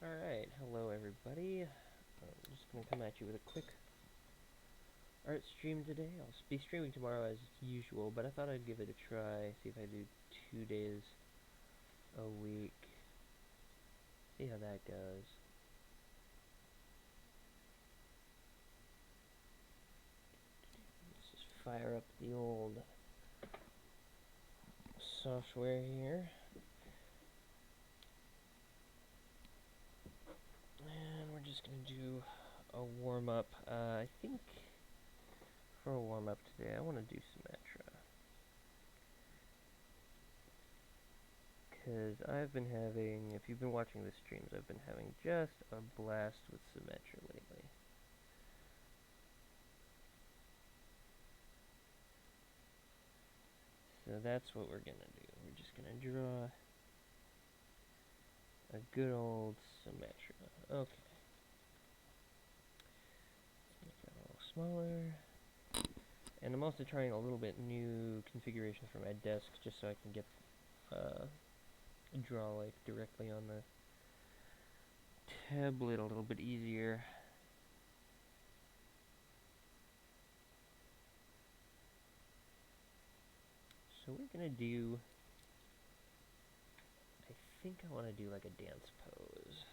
Alright, hello everybody. I'm just going to come at you with a quick art stream today. I'll be streaming tomorrow as usual, but I thought I'd give it a try, see if I do 2 days a week, see how that goes. Let's just fire up the old software here. And we're just going to do a warm-up. I think for a warm-up today, I want to do Symmetra. Because I've been having, if you've been watching the streams, I've been having just a blast with Symmetra lately. So that's what we're gonna do. We're just gonna draw a good old Symmetra. Okay. Make that a little smaller. And I'm also trying a little bit new configuration for my desk, just so I can get draw like directly on the tablet a little bit easier. So we're gonna do, I think I want to do like a dance pose.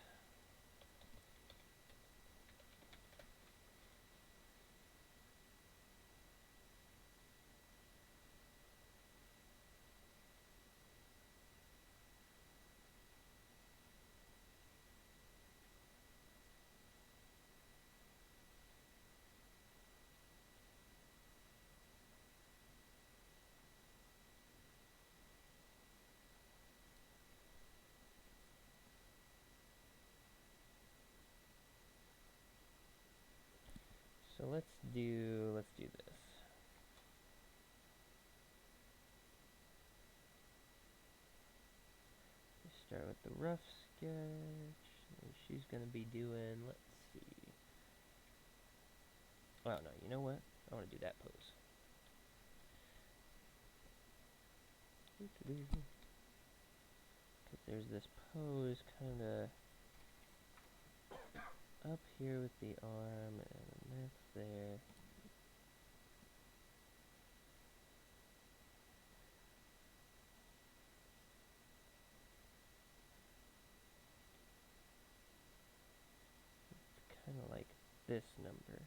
So let's do this. We start with the rough sketch, and she's gonna be doing, let's see. Oh no, you know what? I want to do that pose. Because there's this pose kind of up here with the arm, and that's there. It's kind of like this number.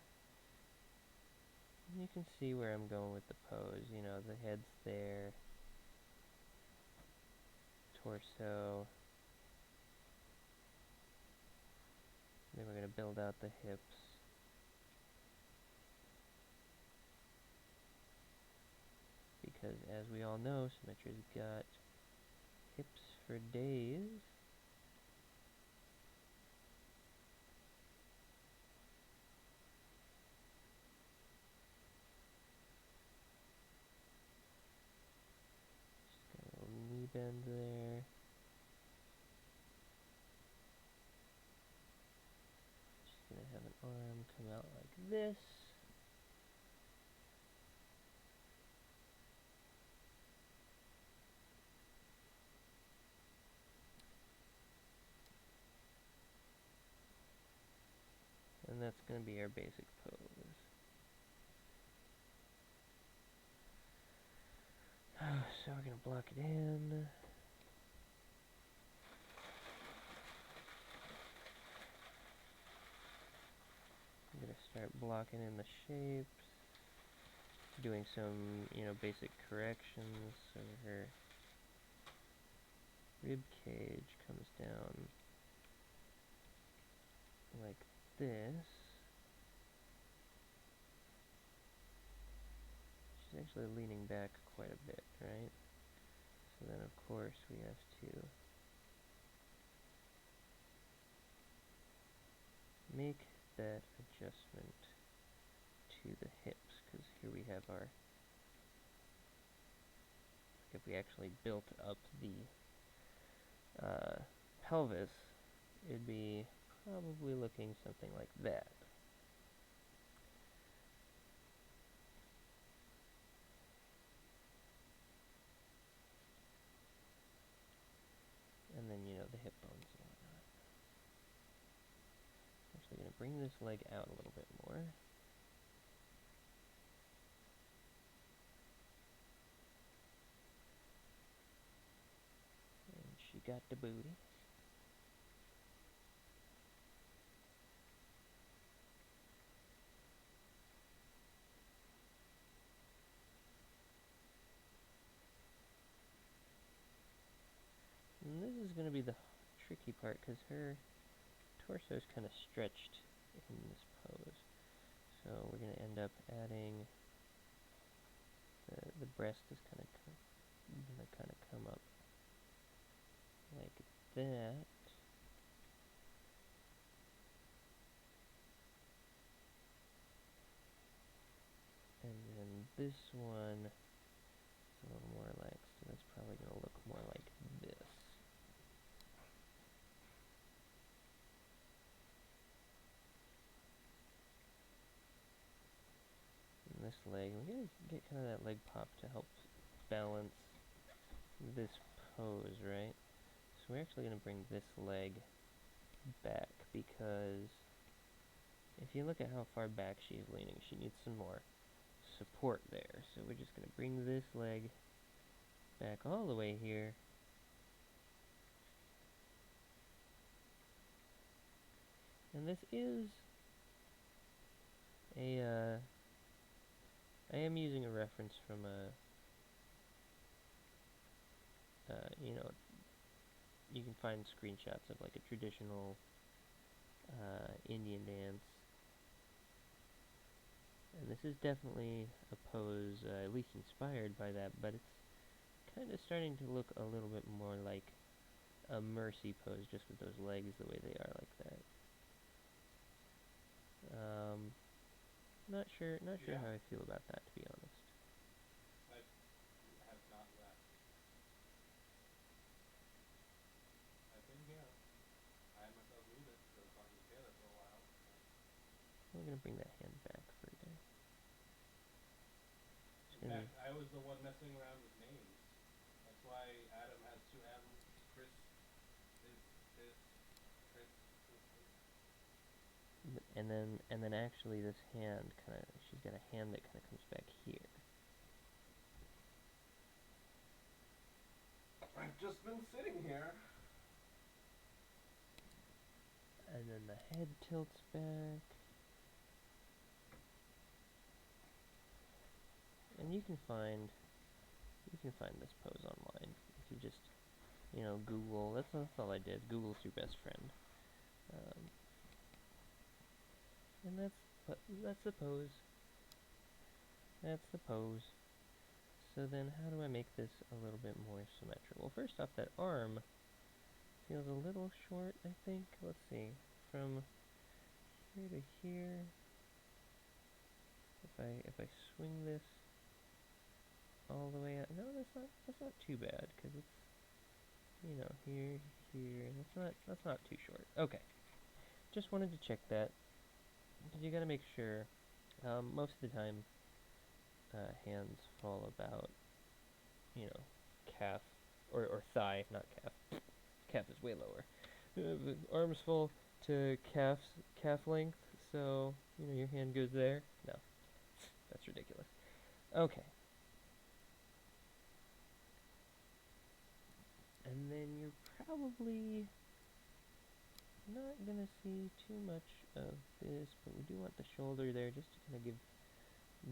And you can see where I'm going with the pose. You know, the head's there, torso. Then we're going to build out the hips. Because as we all know, Symmetra's got hips for days. Just got a little knee bend there. Just going to have an arm come out like this. And that's going to be our basic pose. So we're going to block it in. I'm going to start blocking in the shapes. Doing some, basic corrections. So her rib cage comes down like this. She's actually leaning back quite a bit, right? So then of course we have to make that adjustment to the hips, because here we have our, if we actually built up the pelvis, it'd be probably looking something like that. And then, the hip bones and whatnot. actually going to bring this leg out a little bit more. And she got the booty. And this is going to be the tricky part because her torso is kind of stretched in this pose. So we're going to end up adding the breast is going to kind of come up like that. And then this one is a little more relaxed, and it's probably going to look more like this. And this leg, we're going to get kind of that leg pop to help balance this pose, right? So we're actually going to bring this leg back because if you look at how far back she's leaning, she needs some more support there. So we're just going to bring this leg back all the way here. And this is a, I am using a reference from you know, you can find screenshots of like a traditional Indian dance. And this is definitely a pose, at least inspired by that, but it's kind of starting to look a little bit more like a mercy pose, just with those legs the way they are like that. Not sure how I feel about that, to be honest. I have not left. I've been here. I had myself move it so it's on the together for a while. We're gonna bring that hand back further. In fact, I was the one messing around with names. That's why Adam has two Adams. Chris is this. Chris is this. And then actually this hand kind of, she's got a hand that kind of comes back here. I've just been sitting here. And then the head tilts back. And you can find this pose online if you just, you know, Google. That's all I did. Google's your best friend. And that's the pose. That's the pose. So then how do I make this a little bit more symmetrical? Well, first off, that arm feels a little short, I think. Let's see. From here to here, if I swing this all the way out, no, that's not too bad, because it's, you know, here, and that's not too short. Okay, just wanted to check that, because you gotta make sure. Most of the time, hands fall about, you know, calf, or thigh, not calf. Calf is way lower. Arms fall to calf length, so, you know, your hand goes there. No, that's ridiculous. Okay. And then you're probably not gonna see too much of this, but we do want the shoulder there just to kind of give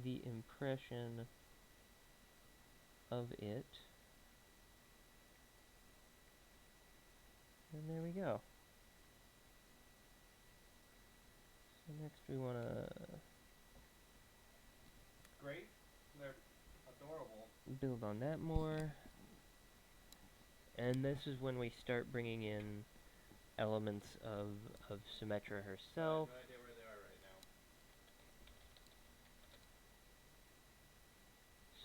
the impression of it. And there we go. So next we want to Great. They're adorable. build on that more. And this is when we start bringing in elements of Symmetra herself. I have no idea where they are right now.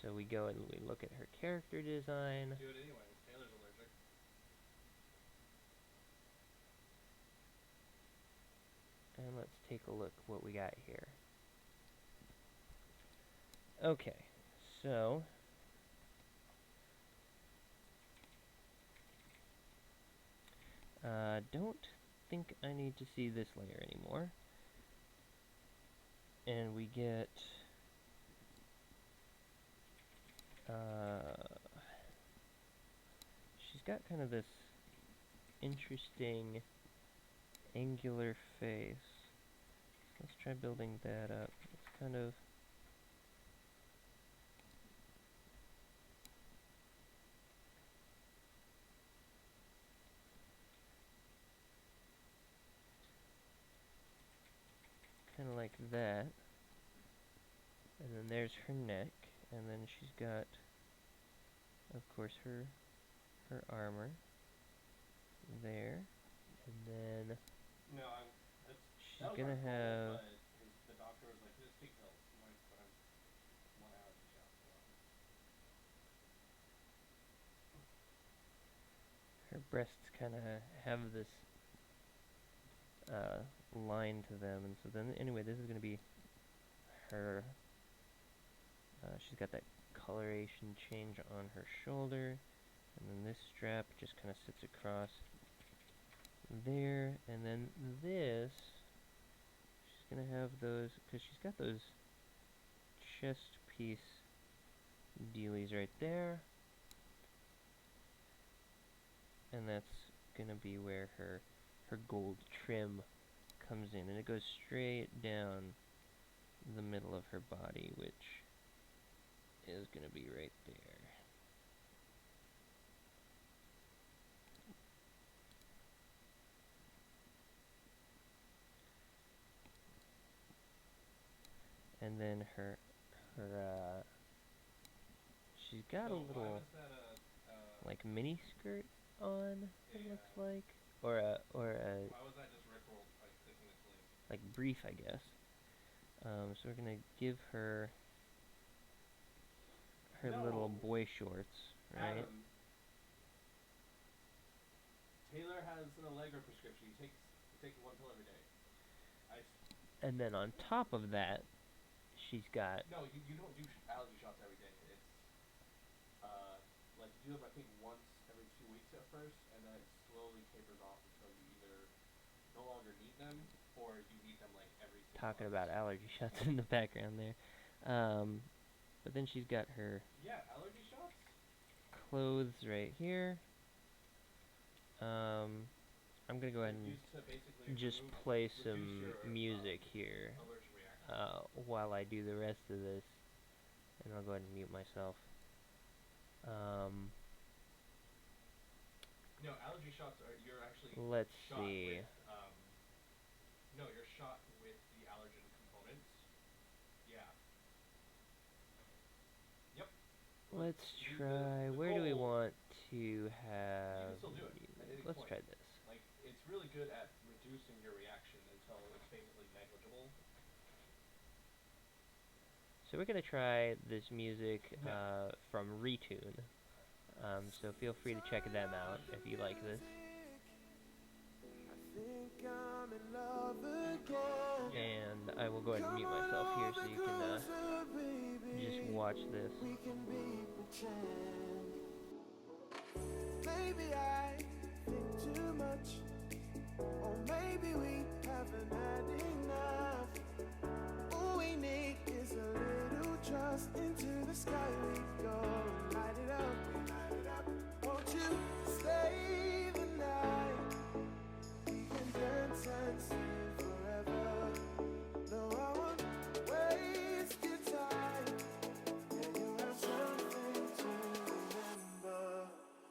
So we go and we look at her character design. Do it anyways. Taylor's allergic. And let's take a look what we got here. Okay, so don't think I need to see this layer anymore. And we get uh, she's got kind of this interesting angular face. Let's try building that up. It's kind of like that. And then there's her neck, and then she's got, of course, her armor there, and then No, she's that was our gonna goal, have but the doctor was like, just take pills. I'm like, but I want allergy shots. Hold on. her breasts kind of have this line to them, and so then anyway, this is gonna be her. She's got that coloration change on her shoulder, and then this strap just kind of sits across there, and then this, she's gonna have those, because she's got those chest piece dealies right there, and that's gonna be where her gold trim comes in, and it goes straight down the middle of her body, which is gonna be right there. And then her she's got a So why little was that like mini skirt on, it yeah? looks like, or a Why was that just rickrolled like continuously? like brief, I guess. So we're gonna give her little No, boy shorts, right? Adam. Taylor has an Allegra prescription. He takes one pill every day. I And then on top of that, she's got no, you don't do allergy shots every day. It's like you do them I think once every 2 weeks at first, and then it slowly tapers off until you either no longer need them or you need them like every 6 months. talking about allergy shots in the background there. But then she's got her Yeah, allergy shots. clothes right here. I'm gonna go ahead They're and used to basically just play reduce some your music here allergic reaction. while I do the rest of this, and I'll go ahead and mute myself. No, allergy shots are you're actually Let's shot see. with no, you're shot with the allergen components. Yeah. Yep. Like Let's try. the Where do we goal, want to you can have still do it at any Let's point. try this. Like it's really good at reducing your reaction until it's basically negligible. So we're gonna try this music Yeah. from Retune. So feel free to check them out if you like this. And I will go ahead and mute myself here so you can just watch this. Maybe I think too much, or maybe we haven't had enough. All we need is a little trust. Into the sky we go and light it up. Won't you stay the night? We can dance and sing forever. No, I won't waste your time. Yeah, you have something to remember.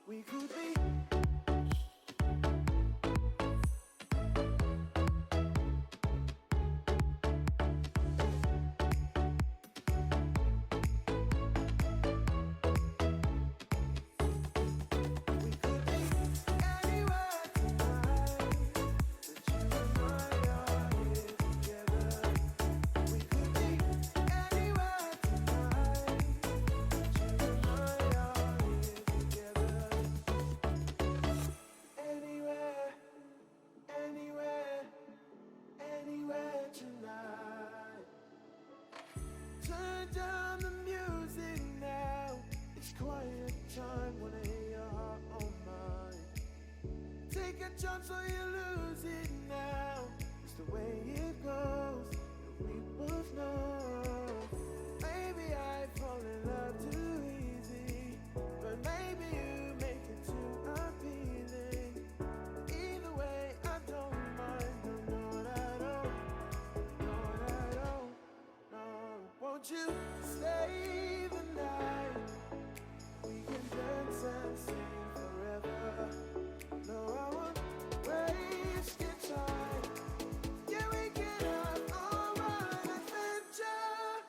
We could be. Jump so you lose it now. It's the way it goes. we both know. Maybe I fall in love too easy, but maybe you make it too appealing. Either way, I don't mind, no, not at all, not at all, no. Won't you stay the night? We can dance and sing forever. No, I won't waste your time. Yeah, we can have our own adventure.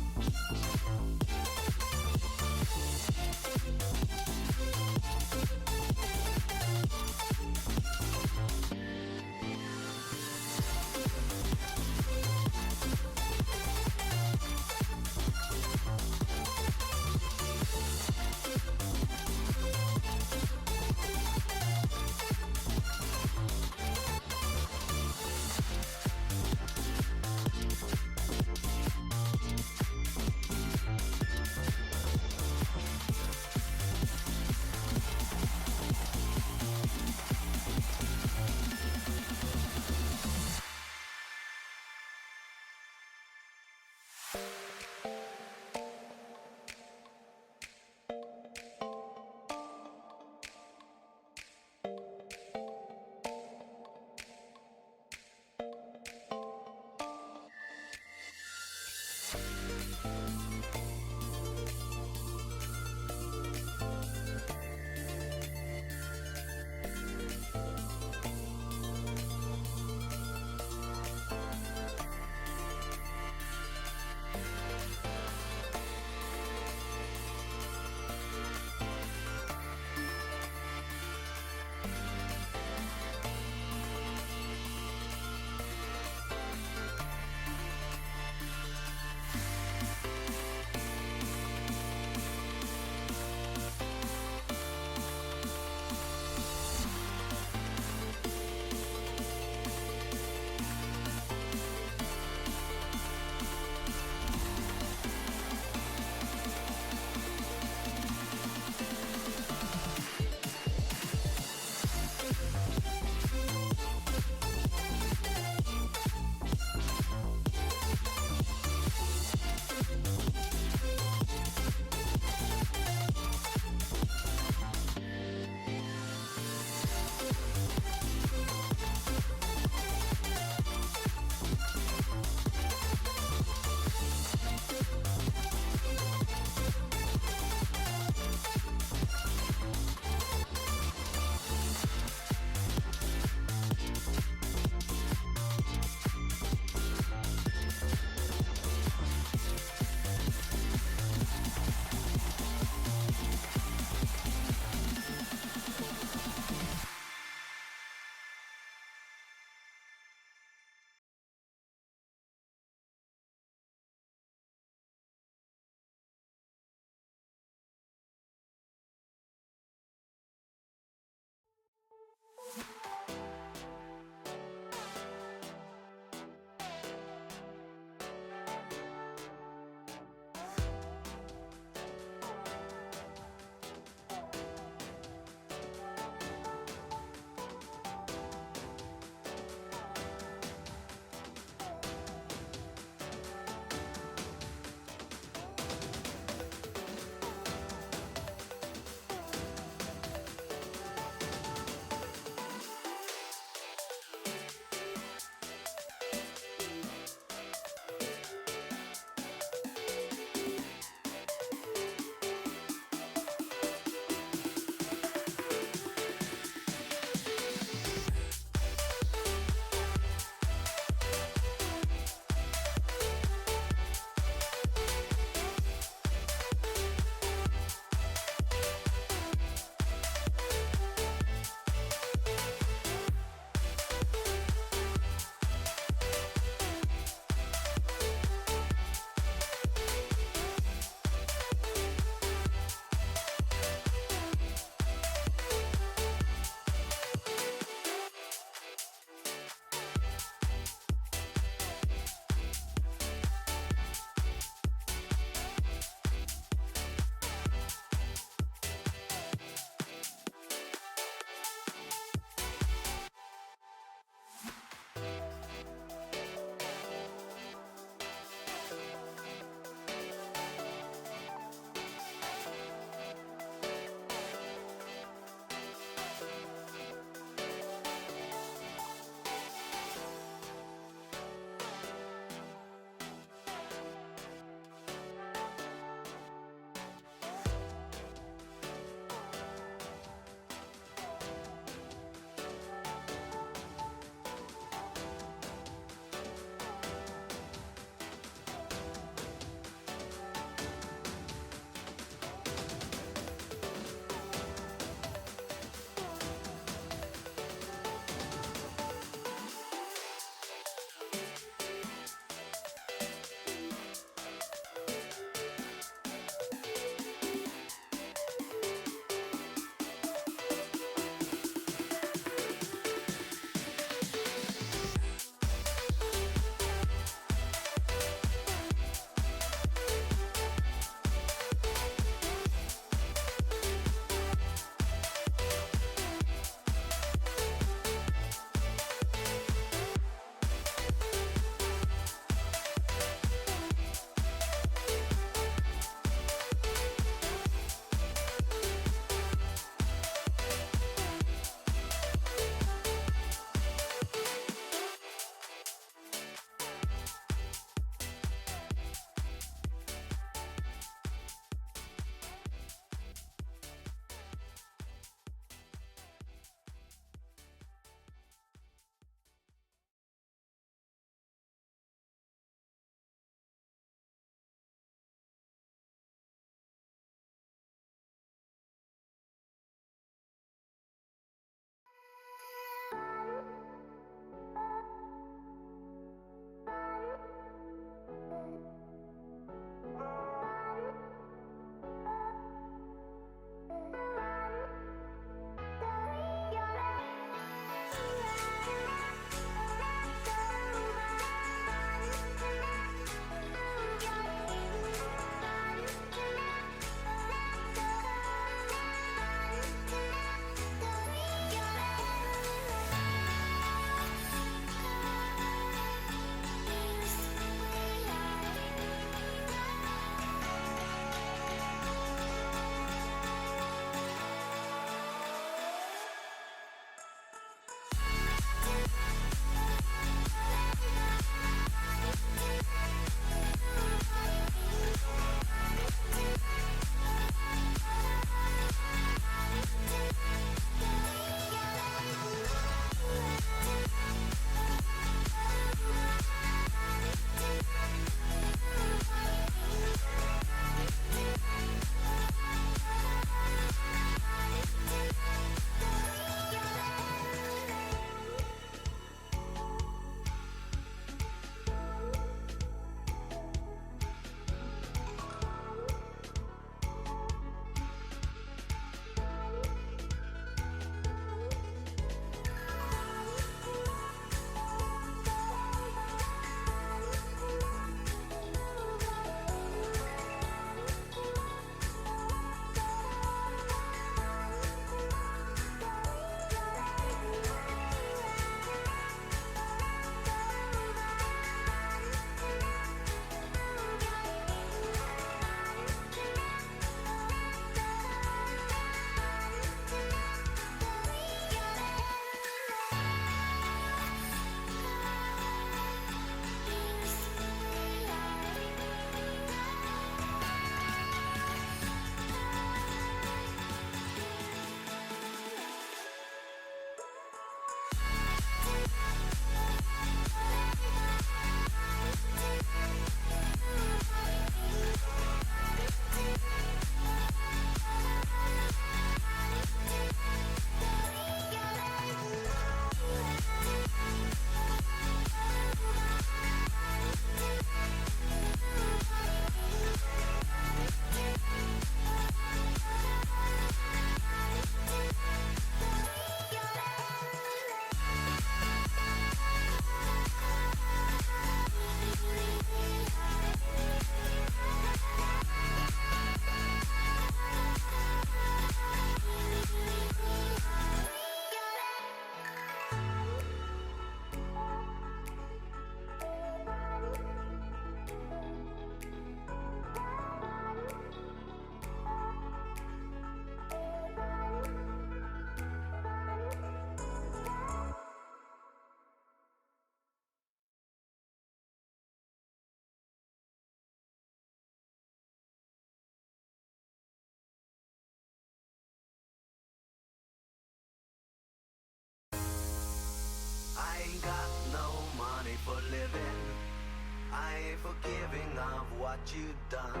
I ain't forgiving of what you done.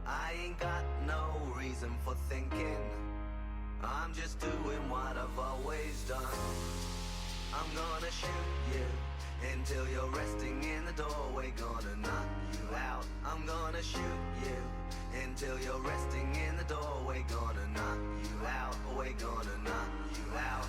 I ain't got no reason for thinking. I'm just doing what I've always done. I'm gonna shoot you until you're resting in the doorway. Gonna knock you out. I'm gonna shoot you until you're resting in the doorway. Gonna knock you out. We're gonna knock you out.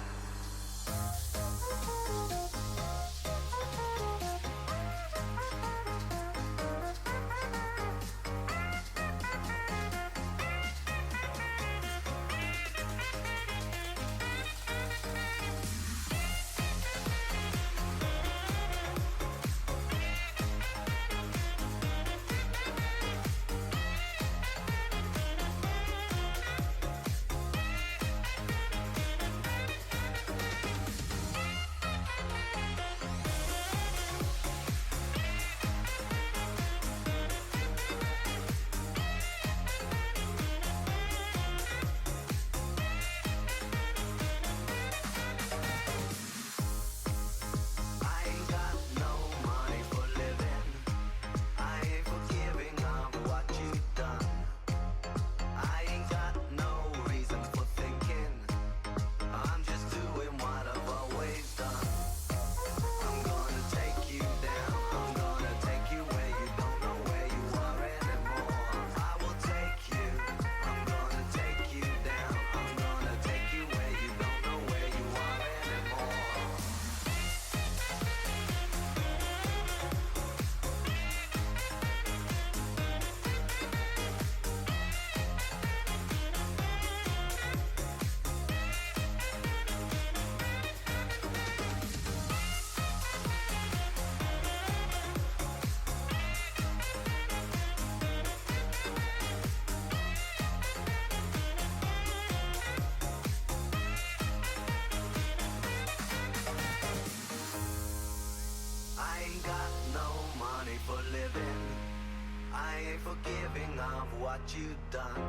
Forgiving of what you done.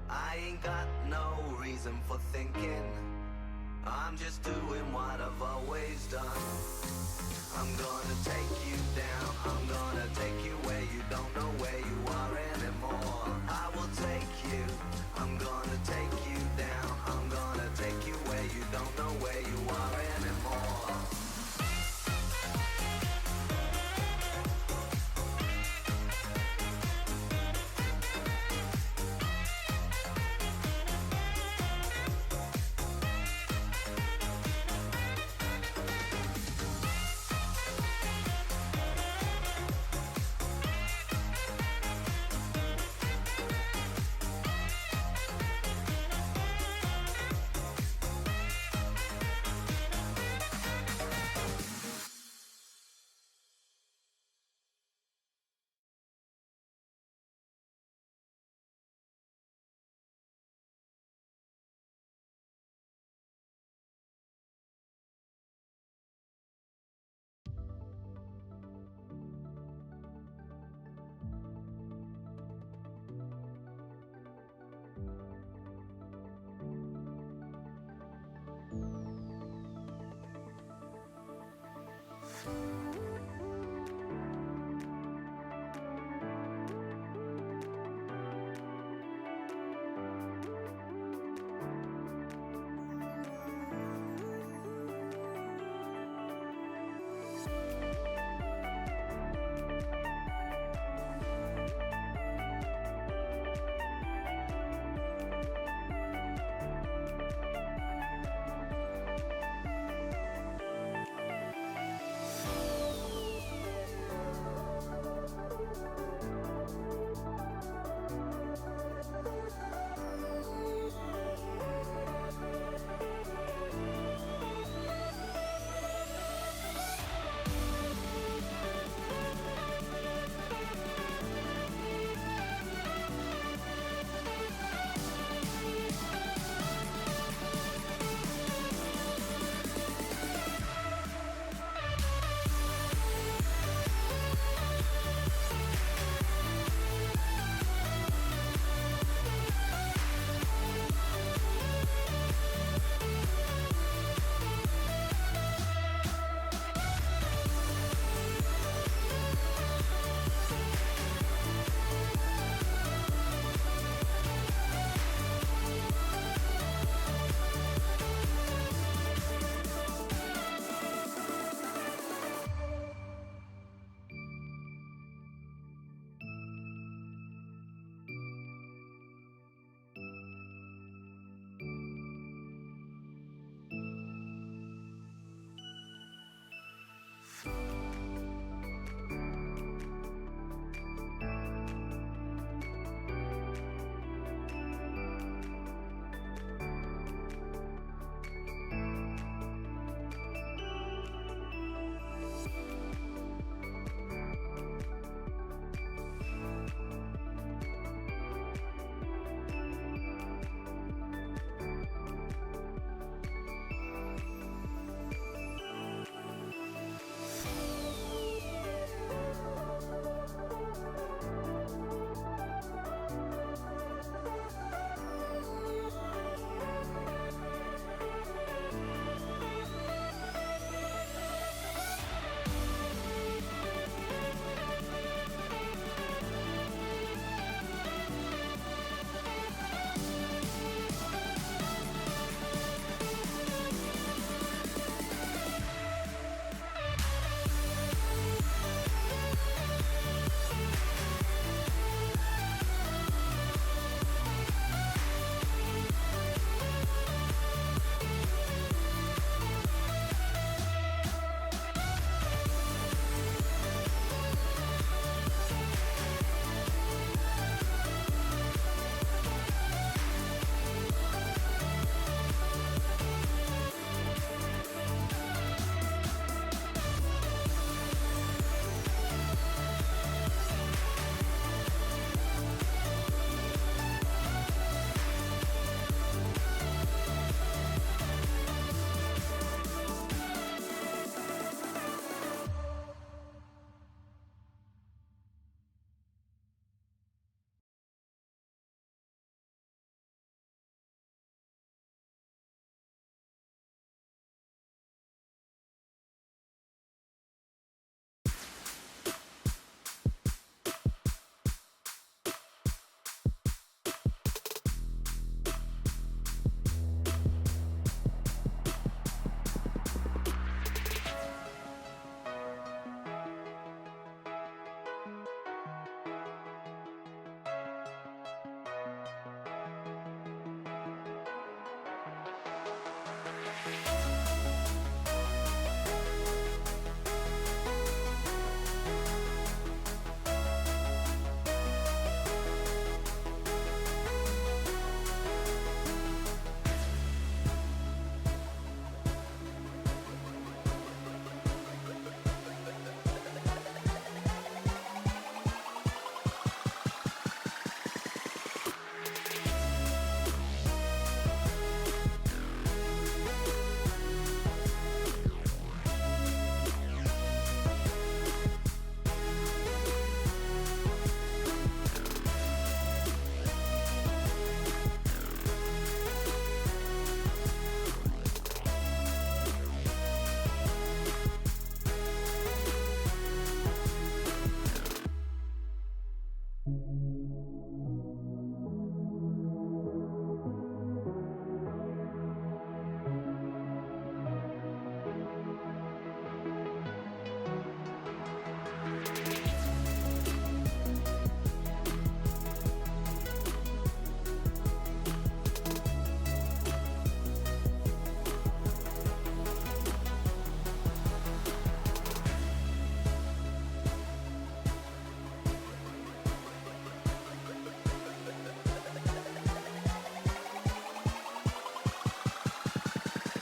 I ain't got no reason for thinking. I'm just doing what I've always done. I'm gonna take you down. I'm gonna take you where you don't know where you are anymore. I will take you. I'm gonna take you down. I'm gonna take you where you don't know where you are anymore.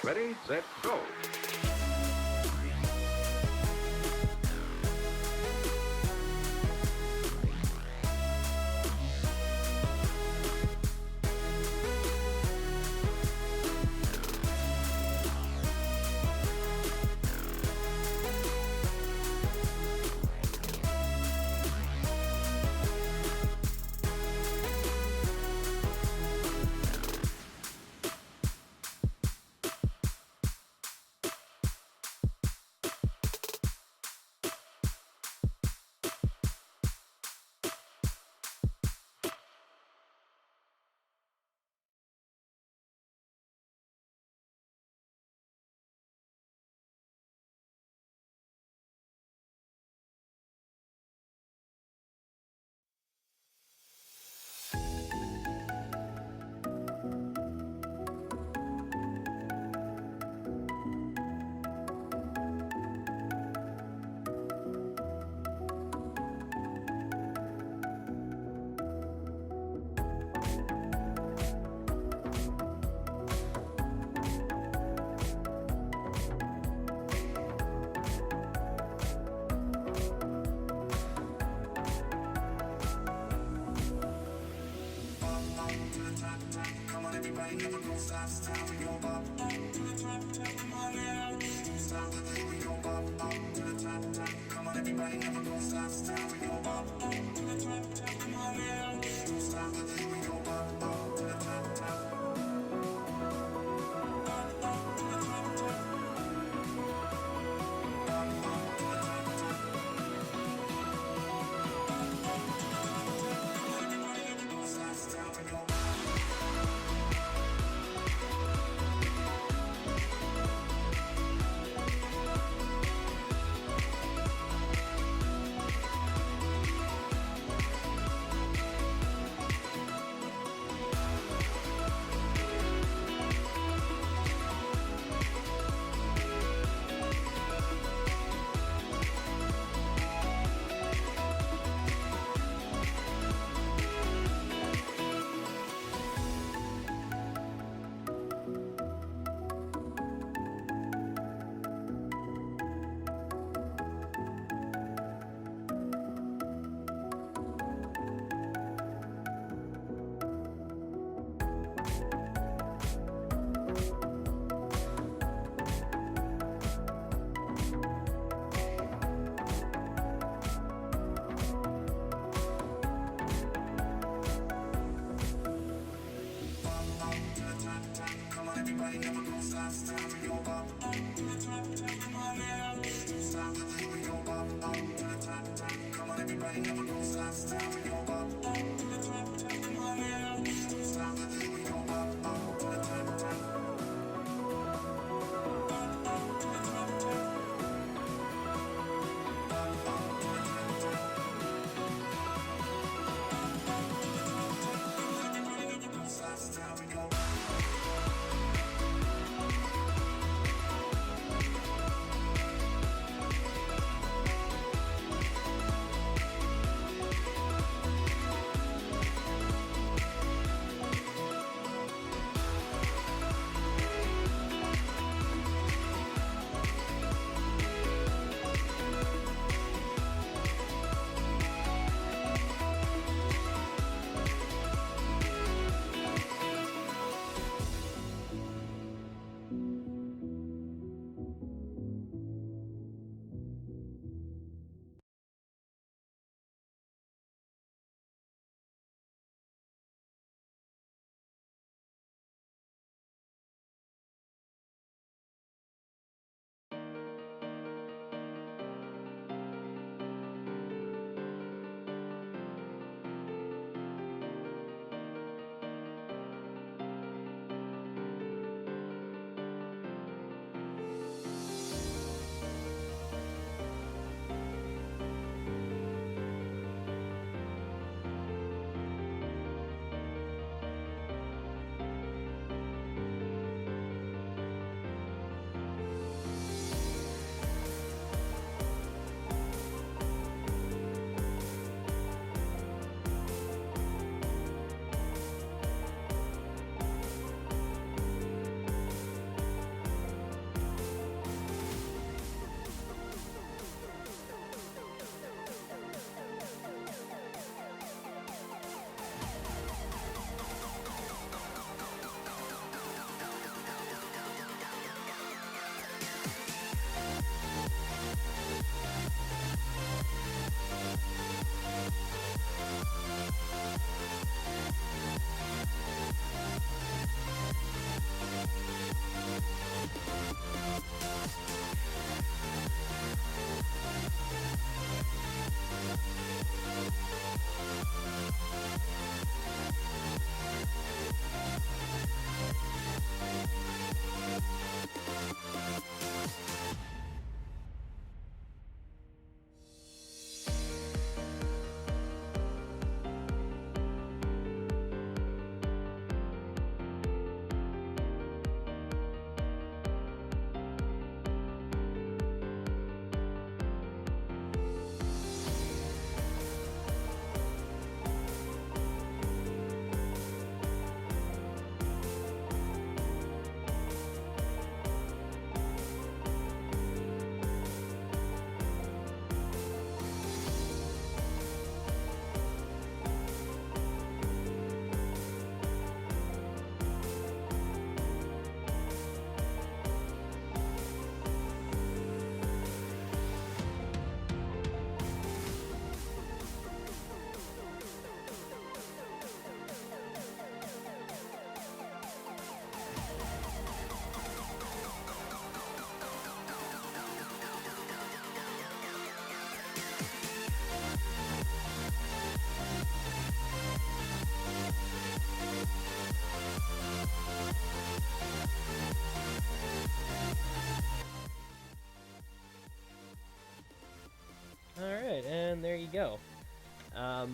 Ready, set, go.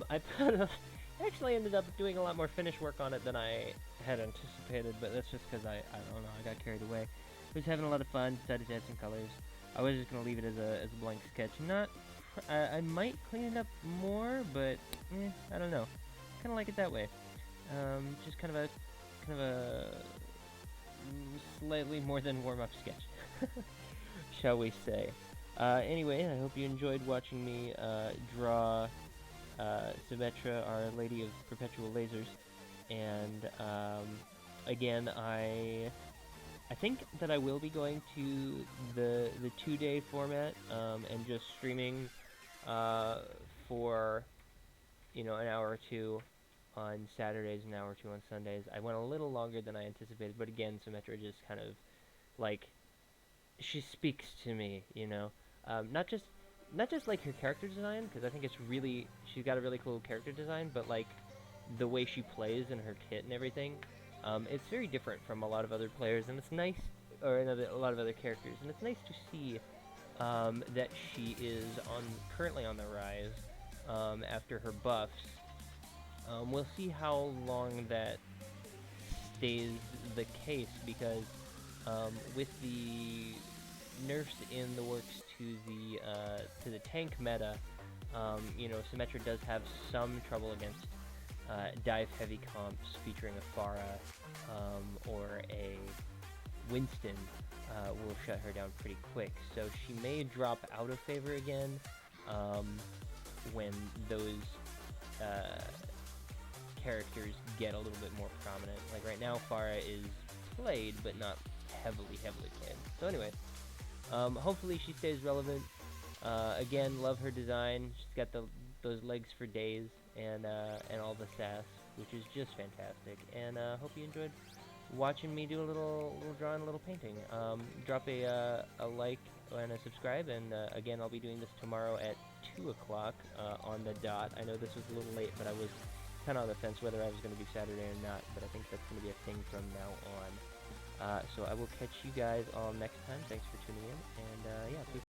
I put a, actually ended up doing a lot more finished work on it than I had anticipated, but that's just because I don't know, I got carried away. I was having a lot of fun, decided to add some colors. I was just gonna leave it as a blank sketch. Not, I might clean it up more, but I don't know. Kind of like it that way. Just kind of a slightly more than warm up sketch, shall we say? Anyway, I hope you enjoyed watching me draw Symmetra, Our Lady of Perpetual Lasers, and again, I think that I will be going to the 2-day format and just streaming for an hour or two on Saturdays, an hour or two on Sundays. I went a little longer than I anticipated, but again, Symmetra just kind of like she speaks to me, not just like her character design, because I think it's really she's got a really cool character design, but like the way she plays and her kit and everything, it's very different from a lot of other players, and it's nice, or a lot of other characters, and it's nice to see that she is currently on the rise after her buffs. We'll see how long that stays the case because with the nerfs in the works to the tank meta, Symmetra does have some trouble against dive heavy comps featuring a Pharah or a Winston. Will shut her down pretty quick, so she may drop out of favor again when those characters get a little bit more prominent. Like right now, Pharah is played, but not heavily played. So anyway, hopefully she stays relevant. Again, love her design. She's got those legs for days and all the sass, which is just fantastic. And hope you enjoyed watching me do a little drawing, a little painting. Drop a like and a subscribe, and again, I'll be doing this tomorrow at 2 o'clock on the dot. I know this was a little late, but I was kind of on the fence whether I was going to do Saturday or not, but I think that's going to be a thing from now on. So I will catch you guys all next time. Thanks for tuning in, and yeah, please